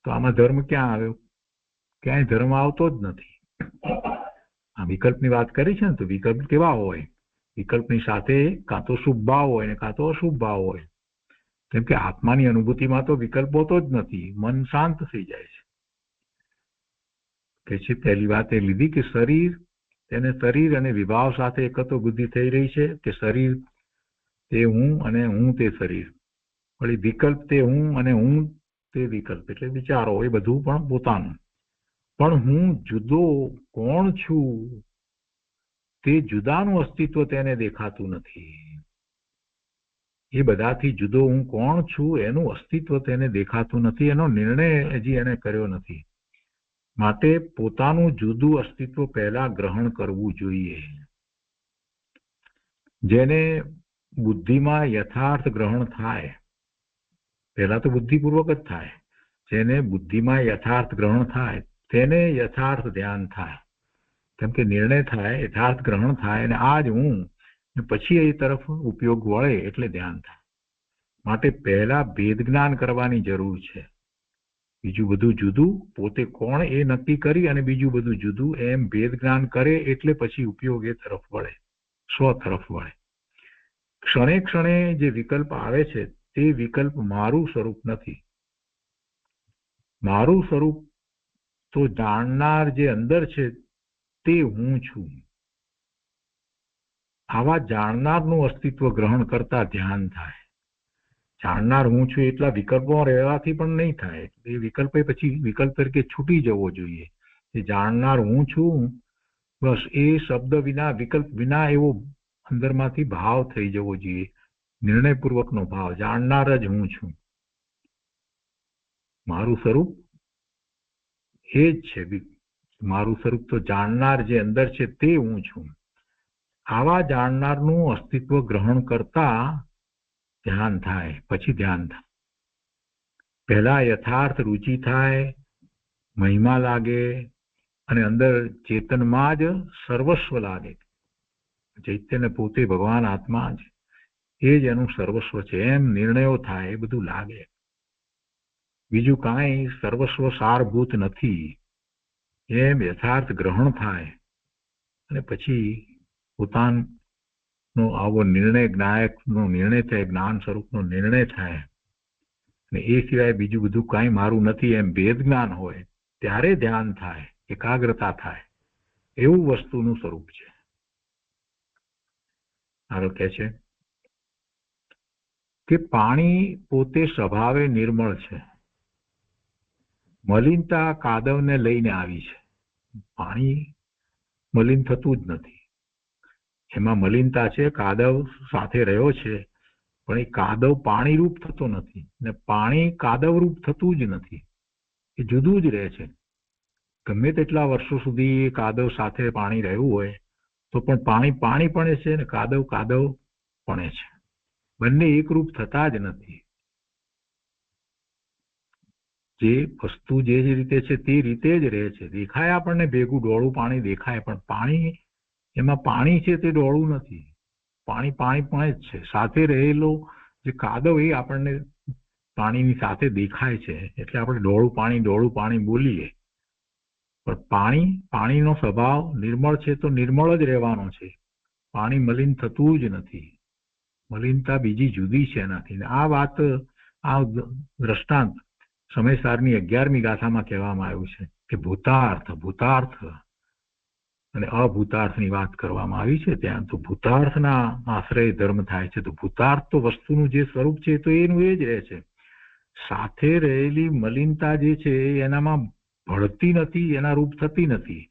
તો આમાં ધર્મ ક્યાં આવ્યો? ક્યાંય ધર્મ આવતો જ નથી. આ વિકલ્પની વાત કરી છે ને, તો વિકલ્પ કેવા હોય? વિકલ્પની સાથે કાં તો શુભ ભાવ હોય ને કાં તો અશુભ ભાવ હોય. કેમ કે આત્માની અનુભૂતિમાં તો વિકલ્પ હોતો જ નથી. મન શાંત થઈ જાય છે. કે છે પહેલી વાત એ લીધી કે શરીર, તેને શરીર અને વિભાવ સાથે એકત્વ બુદ્ધિ થઈ રહી છે કે શરીર તે હું અને હું તે શરીર. વળી વિકલ્પ તે હું અને હું તે વિકલ્પ, એટલે વિચારો, એ બધું પણ પોતાનું. પણ હું જુદો કોણ છું તે જુદાનું અસ્તિત્વ તેને દેખાતું નથી. એ બધાથી જુદો હું કોણ છું એનું અસ્તિત્વ તેને દેખાતું નથી. એનો નિર્ણય હજી એને કર્યો નથી. માટે પોતાનું જુદું અસ્તિત્વ પહેલા ગ્રહણ કરવું જોઈએ. જેને બુદ્ધિમાં યથાર્થ ગ્રહણ થાય, પહેલા તો બુદ્ધિપૂર્વક જ થાય. જેને બુદ્ધિમાં યથાર્થ ગ્રહણ થાય તેને યથાર્થ ધ્યાન થાય. કેમ કે નિર્ણય થાય, યથાર્થ ગ્રહણ થાય, અને આ જ હું, પછી એ તરફ ઉપયોગ વળે એટલે ધ્યાન થાય. માટે પહેલા ભેદ જ્ઞાન કરવાની જરૂર છે. બીજું બધું જુદું, પોતે કોણ એ નક્કી કરી અને બીજું બધું જુદું, એમ ભેદ જ્ઞાન કરે એટલે પછી ઉપયોગ એ તરફ વળે, સ્વ તરફ વળે. ક્ષણે ક્ષણે જે વિકલ્પ આવે છે તે વિકલ્પ મારું સ્વરૂપ નથી. મારું સ્વરૂપ તો જાણનાર જે અંદર છે તે હું છું. આવા જાણનારનું અસ્તિત્વ ગ્રહણ કરતા ધ્યાન થાય. જાણનાર હું છું એટલા વિકલ્પો રહેવાથી પણ નહીં થાય. એ વિકલ્પે પછી વિકલ્પ તરીકે છૂટી જવો જોઈએ. એ જાણનાર હું છું, બસ એ શબ્દ વિના, વિકલ્પ વિના એવો અંદરમાંથી ભાવ થઈ જવો જોઈએ, નિર્ણયપૂર્વકનો ભાવ. જાણનાર જ હું છું, મારું સ્વરૂપ એ જ છે. મારું સ્વરૂપ તો જાણનાર જે અંદર છે તે હું છું. આવા જાણનારનું અસ્તિત્વ ગ્રહણ કરતા ધ્યાન થાય. પછી ધ્યાન થાય. પહેલા યથાર્થ રુચિ થાય, મહિમા લાગે, અને અંદર ચેતનમાં જ સર્વસ્વ લાગે. ચૈતન્ય પોતે ભગવાન આત્મા જ, એ જ એનું સર્વસ્વ છે એમ નિર્ણયો થાય. એ બધું લાગે. બીજું કાંઈ સર્વસ્વ સારભૂત નથી એમ યથાર્થ ગ્રહણ થાય. અને પછી પોતાનો આવો નિર્ણય, જ્ઞાયકનો નિર્ણય થાય, જ્ઞાન સ્વરૂપનો નિર્ણય થાય. અને એ સિવાય બીજું બધું કાંઈ મારું નથી એમ ભેદ જ્ઞાન હોય ત્યારે ધ્યાન થાય, એકાગ્રતા થાય. એવું વસ્તુનું સ્વરૂપ છે. આગળ કહે છે કે પાણી પોતે સ્વભાવે નિર્મળ છે. મલિનતા કાદવને લઈને આવી છે. પાણી મલિન થતું જ નથી. એમાં મલિનતા છે, કાદવ સાથે રહ્યો છે, પણ એ કાદવ પાણી રૂપ થતો નથી ને પાણી કાદવ રૂપ થતું જ નથી. એ જુદું જ રહે છે. ગમે તેટલા વર્ષો સુધી એ કાદવ સાથે પાણી રહ્યું હોય તો પણ પાણી પાણી પણ છે ને કાદવ કાદવ પણ છે. બંને એકરૂપ થતા જ નથી. જે વસ્તુ જે રીતે છે તે રીતે જ રહે છે. દેખાય આપણને ભેગું ડોળું પાણી દેખાય, પણ પાણી, એમાં પાણી છે તે ડોળું નથી. પાણી પાણી પણ જ છે. સાથે રહેલો જે કાદવ એ આપણને પાણીની સાથે દેખાય છે, એટલે આપણે ડોળું પાણી બોલીએ. પણ પાણી, પાણીનો સ્વભાવ નિર્મળ છે તો નિર્મળ જ રહેવાનો છે. પાણી મલિન થતું જ નથી. મલિનતા બીજી જુદી છે એનાથી. આ વાત, આ દ્રષ્ટાંત સમયસારની 11મી ગાથામાં કહેવામાં આવ્યું છે કે ભૂતાર્થ અને અભૂતાર્થની વાત કરવામાં આવી છે. ત્યાં તો ભૂતાર્થના આશ્રય ધર્મ થાય છે. તો ભૂતાર્થ તો વસ્તુનું જે સ્વરૂપ છે તો એનું એ જ રહે છે. સાથે રહેલી મલિનતા જે છે એનામાં ભળતી નથી, એના રૂપ થતી નથી.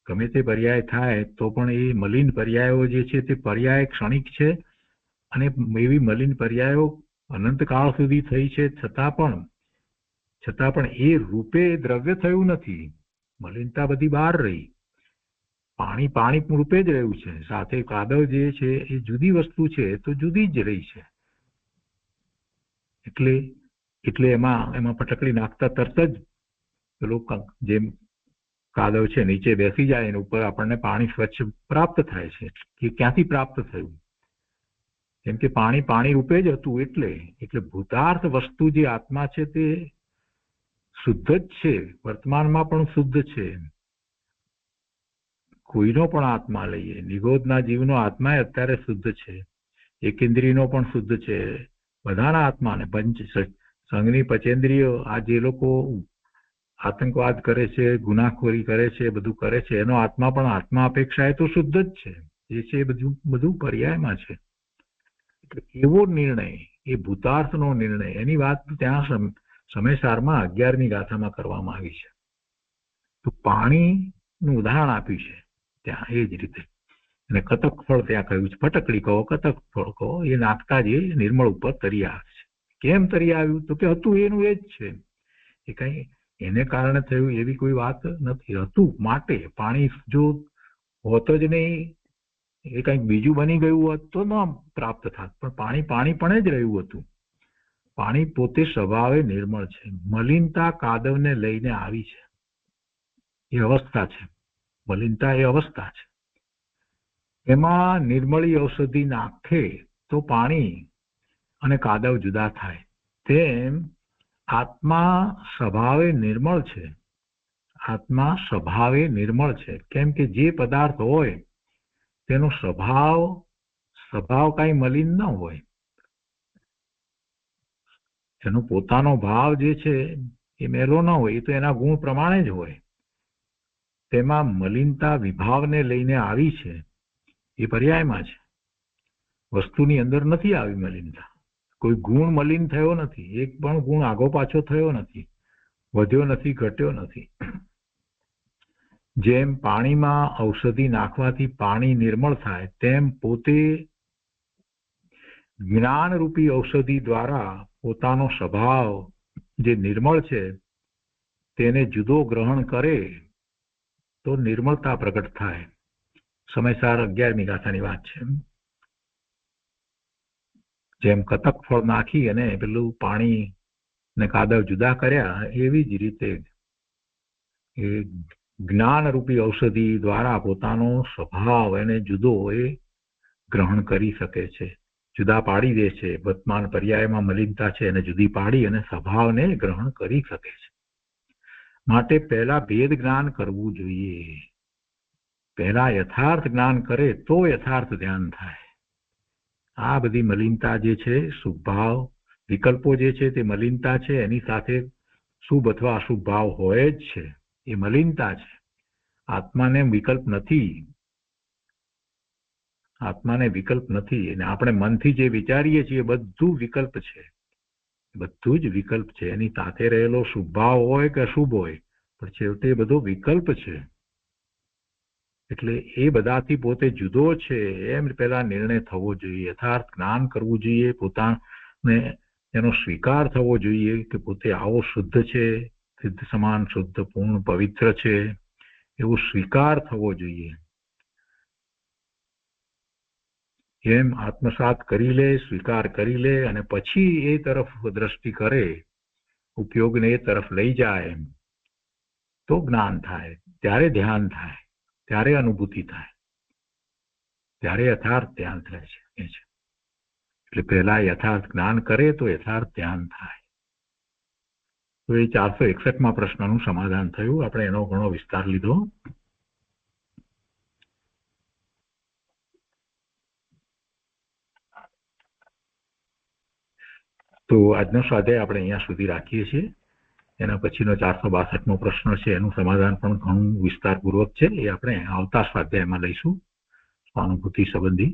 ગમે તે પર્યાય થાય તો પણ એ મલિન પર્યાયો જે છે તે પર્યાય ક્ષણિક છે. અને એવી મલિન પર્યાયો અનંતકાળ સુધી થઈ છે, છતાં પણ એ રૂપે દ્રવ્ય થયું નથી. મલિનતા બધી બહાર રહી. પાણી રૂપે જ રહ્યું છે. સાથે કાદવ જે છે એ જુદી વસ્તુ છે તો જુદી જ રહી છે. એટલે એમાં પટકડી નાખતા તરત જ પેલો જેમ કાદવ છે નીચે બેસી જાય, એના ઉપર આપણને પાણી સ્વચ્છ પ્રાપ્ત થાય છે. એ ક્યાંથી પ્રાપ્ત થયું? કેમ કે પાણી રૂપે જ હતું. એટલે ભૂતાર્થ વસ્તુ જે આત્મા છે તે શુદ્ધ જ છે. વર્તમાનમાં પણ શુદ્ધ છે. કોઈનો પણ આત્મા લઈએ, નિગોદના જીવનો આત્મા અત્યારે શુદ્ધ છે. એકેન્દ્રિયનો પણ શુદ્ધ છે. બધાના આત્માને સંઘની પંચેન્દ્રિય, આ જે લોકો આતંકવાદ કરે છે, ગુનાખોરી કરે છે, બધું કરે છે, એનો આત્મા પણ આત્મા અપેક્ષાએ તો શુદ્ધ જ છે. જે છે એ બધું પર્યાયમાં છે. એટલે એવો નિર્ણય, એ ભૂતાર્થનો નિર્ણય, એની વાત ત્યાં સમયસારમાં 11મી ગાથામાં કરવામાં આવી છે. તો પાણીનું ઉદાહરણ આપ્યું છે ત્યાં એ જ રીતે. અને કતક ફળ ત્યાં કહ્યું છે. ફટકડી કહો, કતક ફળ કહો, એ નાખતા જ એ નિર્મળ ઉપર તરી આવે છે. કેમ તરી આવ્યું? તો કે હતું એનું એ જ છે. એ કઈ એને કારણે થયું એવી કોઈ વાત નથી. હતું માટે. પાણી જો હોત જ નહીં, એ કંઈક બીજું બની ગયું હોત તો ન પ્રાપ્ત થાત. પણ પાણી પણ જ રહ્યું હતું. પાણી પોતે સ્વભાવે નિર્મળ છે. મલિનતા કાદવને લઈને આવી છે. એ અવસ્થા છે. મલિનતા એ અવસ્થા છે. એમાં નિર્મળી ઔષધિ નાખે તો પાણી અને કાદવ જુદા થાય. તેમ આત્મા સ્વભાવે નિર્મળ છે. આત્મા સ્વભાવે નિર્મળ છે. કેમ કે જે પદાર્થ હોય તેનો સ્વભાવ કાંઈ મલિન ન હોય. એનો પોતાનો ભાવ જે છે એ મેલો ન હોય. એ તો એના ગુણ પ્રમાણે જ હોય. તેમાં મલિનતા વિભાવને લઈને આવી છે એ પર્યાયમાં છે. વસ્તુની અંદર નથી આવી મલિનતા. કોઈ ગુણ મલિન થયો નથી, એક પણ ગુણ આગો પાછો થયો નથી, વધ્યો નથી, ઘટ્યો નથી. જેમ પાણીમાં ઔષધિ નાખવાથી પાણી નિર્મળ થાય, તેમ પોતે જ્ઞાનરૂપી ઔષધિ દ્વારા પોતાનો સ્વભાવ જે નિર્મળ છે તેને જુદો ગ્રહણ કરે તો નિર્મળતા પ્રગટ થાય. સમયસાર 11મી ગાથાની વાત છે. જેમ કતક ફળ નાખી અને પેલું પાણી ને કાદવ જુદા કર્યા, એવી જ રીતે એ જ્ઞાનરૂપી ઔષધિ દ્વારા પોતાનો સ્વભાવ એને જુદો એ ગ્રહણ કરી શકે છે, જુદા પાડી દે છે. વર્તમાન પર્યાયમાં મલિનતા છે એને જુદી પાડી અને સ્વભાવને ગ્રહણ કરી શકે છે. માટે પહેલા ભેદ જ્ઞાન કરવું જોઈએ. પહેલા યથાર્થ જ્ઞાન કરે તો યથાર્થ ધ્યાન થાય. આ બધી મલિનતા જે છે, શુભ ભાવ વિકલ્પો જે છે તે મલિનતા છે, એની સાથે શુભ અથવા અશુભ ભાવ હોય જ છે, એ મલિનતા છે. આત્માને વિકલ્પ નથી, આત્માને વિકલ્પ નથી. અને આપણે મનથી જે વિચારીએ છીએ બધું વિકલ્પ છે, બધું જ વિકલ્પ છે. એની સાથે રહેલો શુભ ભાવ હોય કે અશુભ હોય, પણ છેવટે બધો વિકલ્પ છે. એટલે એ બધાથી પોતે જુદો છે એમ પેલા નિર્ણય થવો જોઈએ. યથાર્થ જ્ઞાન કરવું જોઈએ, પોતાને એનો સ્વીકાર થવો જોઈએ કે પોતે આવો શુદ્ધ છે, સિદ્ધ સમાન શુદ્ધ પૂર્ણ પવિત્ર છે, એવો સ્વીકાર થવો જોઈએ. એમ આત્મસાત કરી લે, સ્વીકાર કરી લે અને પછી એ તરફ દ્રષ્ટિ કરે, ઉપયોગને એ તરફ લઈ જાય, તો જ્ઞાન થાય, ત્યારે ધ્યાન થાય, ત્યારે અનુભૂતિ થાય, ત્યારે યથાર્થ ધ્યાન થાય છે. એટલે પહેલા યથાર્થ જ્ઞાન કરે તો યથાર્થ ધ્યાન થાય. તો એ 461માં પ્રશ્નનું સમાધાન થયું. આપણે એનો ઘણો વિસ્તાર લીધો. તો આજનો સ્વાધ્યાય આપણે અહીંયા સુધી રાખીએ છીએ. એના પછીનો 462મો પ્રશ્ન છે, એનું સમાધાન પણ ઘણું વિસ્તારપૂર્વક છે. એ આપણે આવતા સ્વાધ્યાયમાં લઈશું, સ્વાનુભૂતિ સંબંધી.